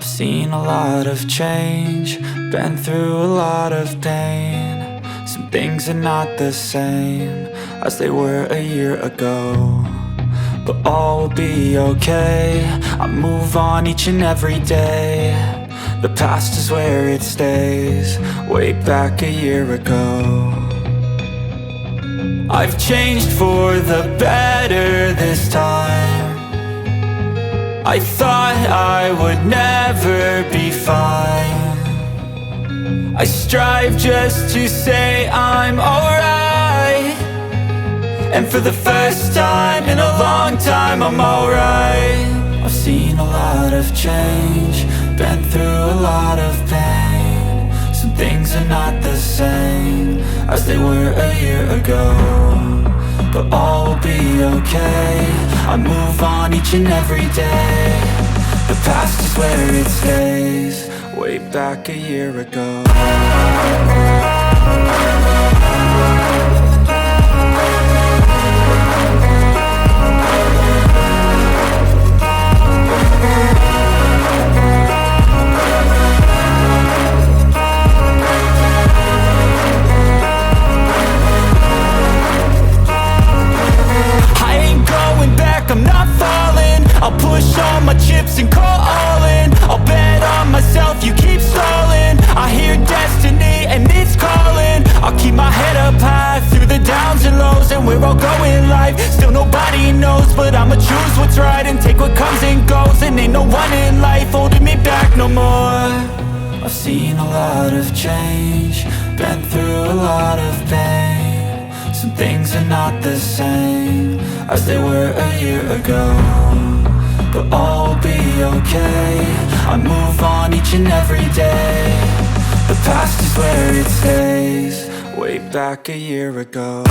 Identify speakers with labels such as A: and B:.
A: I've seen a lot of change, been through a lot of pain. Some things are not the same as they were a year ago, but all will be okay. I move on each and every day. The past is where it stays, way back a year ago. I've changed for the better this time. I thought I would never be fine. I strive just to say I'm alright, and for the first time in a long time I'm alright. I've seen a lot of change, been through a lot of pain. Some things are not the same as they were a year ago, but all will be okay. I move on each and every day. The past is where it stays, way back a year ago. I'm not falling, I'll push all my chips and call all in. I'll bet on myself, you keep stalling. I hear destiny and it's calling. I'll keep my head up high through the downs and lows, and we're all going life. Still nobody knows, but I'ma choose what's right and take what comes and goes. And ain't no one in life holding me back no more. I've seen a lot of change, been through a lot of pain. Some things are not the same as they were a year ago, but all will be okay. I move on each and every day. The past is where it stays, way back a year ago.